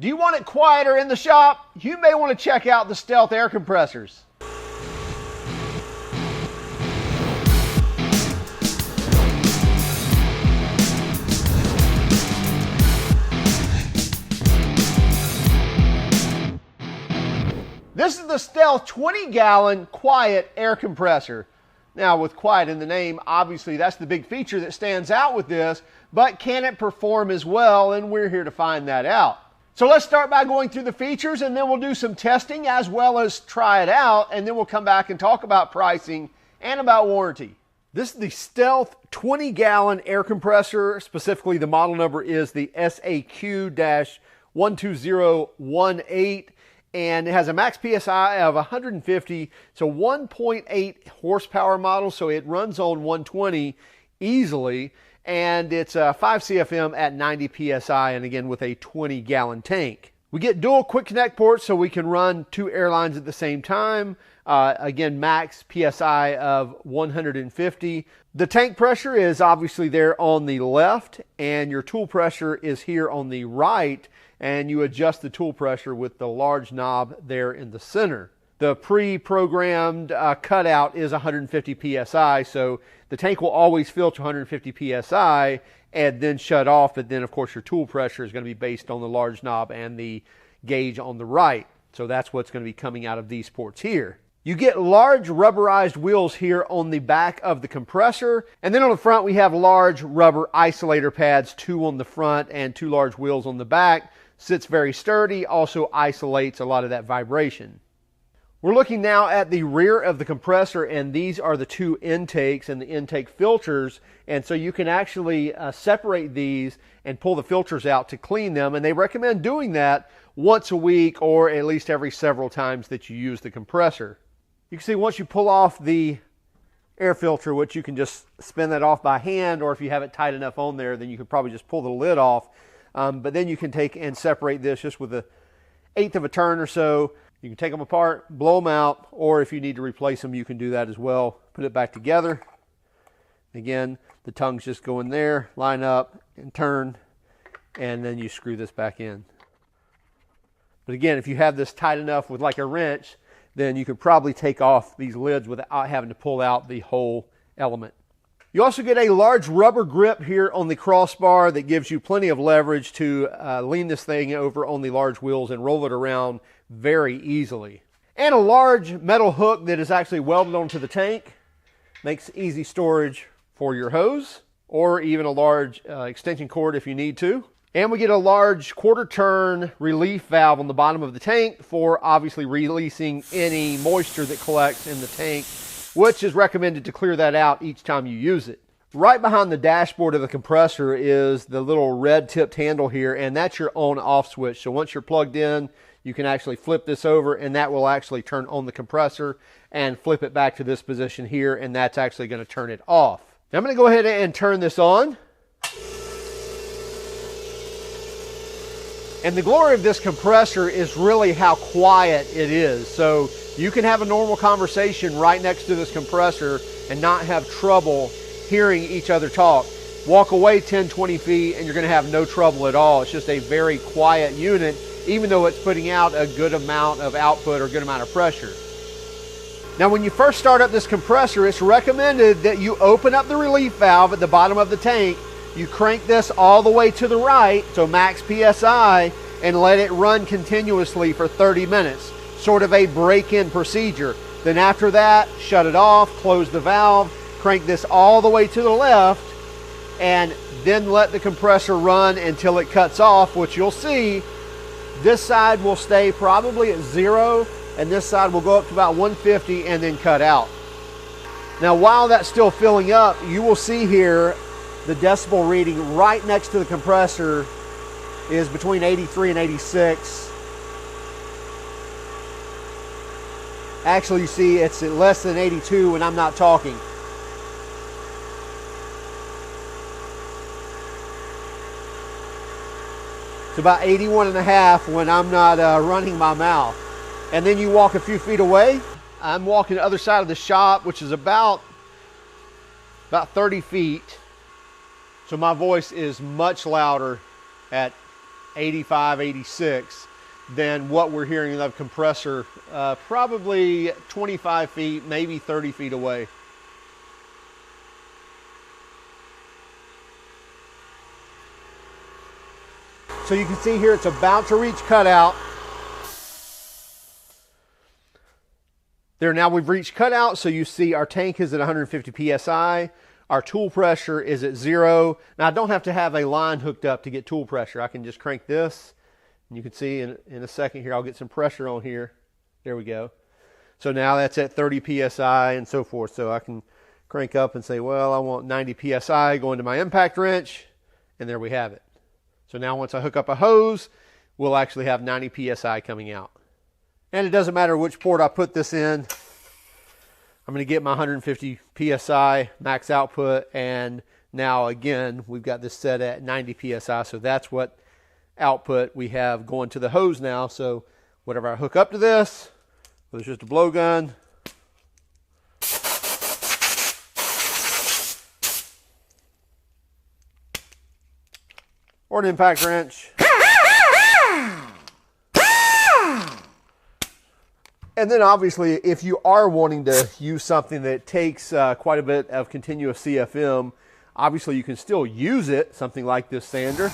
Do you want it quieter in the shop? You may want to check out the STEALTH air compressors. This is the STEALTH 20-gallon Quiet Air Compressor. Now, with quiet in the name, obviously that's the big feature that stands out with this, but can it perform as well? And we're here to find that out. So let's start by going through the features, and then we'll do some testing as well as try it out, and then we'll come back and talk about pricing and about warranty. This is the STEALTH 20-gallon air compressor. Specifically, the model number is the SAQ-12018. And it has a max PSI of 150. It's a 1.8 horsepower model, so it runs on 120 easily. And it's a 5 CFM at 90 PSI, and again with a 20-gallon tank. We get dual quick connect ports, so we can run 2 airlines at the same time. Again, max PSI of 150. The tank pressure is obviously there on the left, and your tool pressure is here on the right. And you adjust the tool pressure with the large knob there in the center. The pre-programmed cutout is 150 PSI, so the tank will always fill to 150 PSI and then shut off, but then of course your tool pressure is going to be based on the large knob and the gauge on the right. So that's what's going to be coming out of these ports here. You get large rubberized wheels here on the back of the compressor, and then on the front we have large rubber isolator pads, 2 on the front and 2 large wheels on the back. Sits very sturdy, also isolates a lot of that vibration. We're looking now at the rear of the compressor, and these are the 2 intakes and the intake filters, and so you can actually separate these and pull the filters out to clean them, and they recommend doing that once a week or at least every several times that you use the compressor. You can see once you pull off the air filter, which you can just spin that off by hand, or if you have it tight enough on there, then you could probably just pull the lid off. But then you can take and separate this just with 1/8 of a turn or so. You can take them apart, blow them out, or if you need to replace them, you can do that as well. Put it back together. Again, the tongues just go in there, line up and turn, and then you screw this back in. But again, if you have this tight enough with like a wrench, then you could probably take off these lids without having to pull out the whole element. You also get a large rubber grip here on the crossbar that gives you plenty of leverage to lean this thing over on the large wheels and roll it around very easily. And a large metal hook that is actually welded onto the tank. Makes easy storage for your hose or even a large extension cord if you need to. And we get a large 1/4 turn relief valve on the bottom of the tank for obviously releasing any moisture that collects in the tank, which is recommended to clear that out each time you use it. Right behind the dashboard of the compressor is the little red tipped handle here, and that's your on-off switch. So once you're plugged in, you can actually flip this over, and that will actually turn on the compressor, and flip it back to this position here, and that's actually going to turn it off. Now I'm going to go ahead and turn this on. And the glory of this compressor is really how quiet it is. So you can have a normal conversation right next to this compressor and not have trouble hearing each other talk. Walk away 10, 20 feet and you're going to have no trouble at all. It's just a very quiet unit, even though it's putting out a good amount of output or a good amount of pressure. Now when you first start up this compressor, it's recommended that you open up the relief valve at the bottom of the tank. You crank this all the way to the right, so max PSI, and let it run continuously for 30 minutes. Sort of a break-in procedure. Then after that, shut it off, close the valve, crank this all the way to the left, and then let the compressor run until it cuts off, which you'll see this side will stay probably at 0, and this side will go up to about 150 and then cut out. Now while that's still filling up, you will see here the decibel reading right next to the compressor is between 83 and 86. Actually, you see it's at less than 82 when I'm not talking. It's about 81.5 when I'm not running my mouth. And then you walk a few feet away. I'm walking the other side of the shop, which is about 30 feet. So my voice is much louder at 85, 86 than what we're hearing in the compressor, probably 25 feet, maybe 30 feet away. So you can see here it's about to reach cutout. There, now we've reached cutout, so you see our tank is at 150 psi. Our tool pressure is at 0. Now I don't have to have a line hooked up to get tool pressure. I can just crank this, and you can see in a second here I'll get some pressure on here. There we go. So now that's at 30 psi and so forth. So I can crank up and say, well, I want 90 psi going to my impact wrench, and there we have it. So now once I hook up a hose, we'll actually have 90 psi coming out. And it doesn't matter which port I put this in. I'm going to get my 150 psi max output, and now again we've got this set at 90 psi, so that's what output we have going to the hose now. So whatever I hook up to this, whether it's just a blowgun or an impact wrench, and then obviously if you are wanting to use something that takes quite a bit of continuous CFM, obviously you can still use it, something like this sander.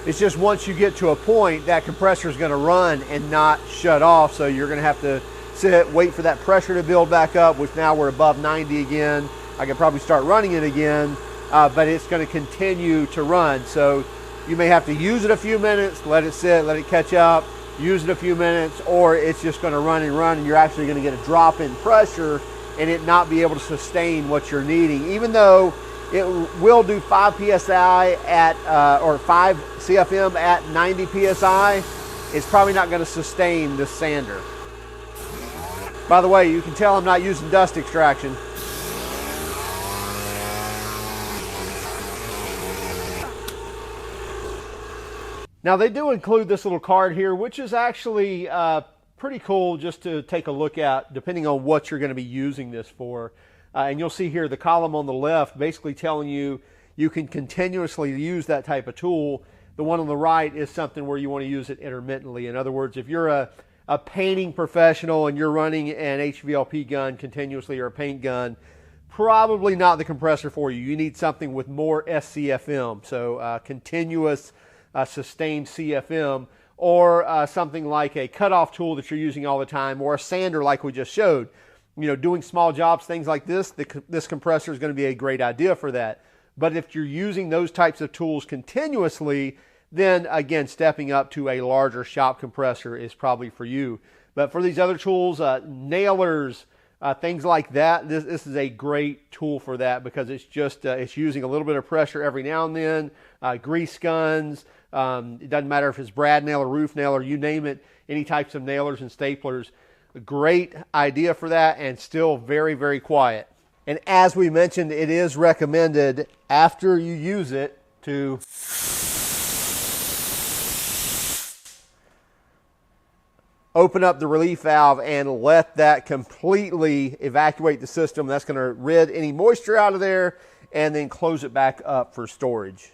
It's just once you get to a point, that compressor is going to run and not shut off. So you're going to have to sit, wait for that pressure to build back up, which now we're above 90 again. I can probably start running it again, but it's going to continue to run. So you may have to use it a few minutes, let it sit, let it catch up, use it a few minutes, or it's just going to run, and you're actually going to get a drop in pressure and it not be able to sustain what you're needing. Even though it will do 5 psi at, or 5 CFM at 90 psi, it's probably not going to sustain this sander. By the way, you can tell I'm not using dust extraction. Now they do include this little card here, which is actually pretty cool just to take a look at, depending on what you're going to be using this for. And you'll see here the column on the left basically telling you you can continuously use that type of tool. The one on the right is something where you want to use it intermittently. In other words, if you're a painting professional and you're running an HVLP gun continuously, or a paint gun, probably not the compressor for you. You need something with more SCFM, so continuous sustained CFM, or something like a cutoff tool that you're using all the time, or a sander like we just showed. You know, doing small jobs, things like this, this compressor is going to be a great idea for that. But if you're using those types of tools continuously, then again, stepping up to a larger shop compressor is probably for you. But for these other tools, nailers, things like that, this is a great tool for that, because it's just it's using a little bit of pressure every now and then. Grease guns, it doesn't matter if it's brad nail or roof nail or you name it, any types of nailers and staplers. A great idea for that, and still very, very quiet. And as we mentioned, it is recommended after you use it to open up the relief valve and let that completely evacuate the system. That's going to rid any moisture out of there, and then close it back up for storage.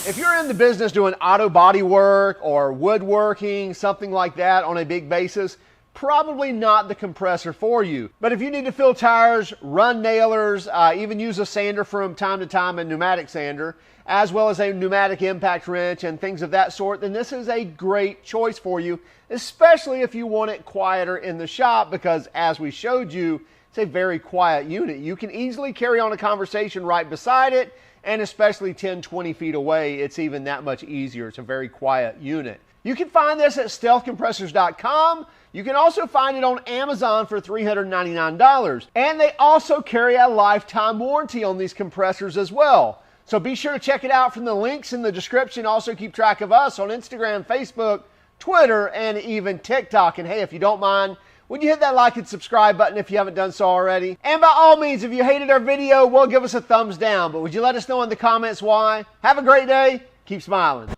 If you're in the business doing auto body work or woodworking, something like that on a big basis, probably not the compressor for you. But if you need to fill tires, run nailers, even use a sander from time to time, a pneumatic sander, as well as a pneumatic impact wrench and things of that sort, then this is a great choice for you, especially if you want it quieter in the shop, because as we showed you, it's a very quiet unit. You can easily carry on a conversation right beside it, and especially 10, 20 feet away, it's even that much easier. It's a very quiet unit. You can find this at stealthcompressors.com. You can also find it on Amazon for $399. And they also carry a lifetime warranty on these compressors as well. So be sure to check it out from the links in the description. Also keep track of us on Instagram, Facebook, Twitter, and even TikTok. And hey, if you don't mind, would you hit that like and subscribe button if you haven't done so already? And by all means, if you hated our video, well, give us a thumbs down. But would you let us know in the comments why? Have a great day. Keep smiling.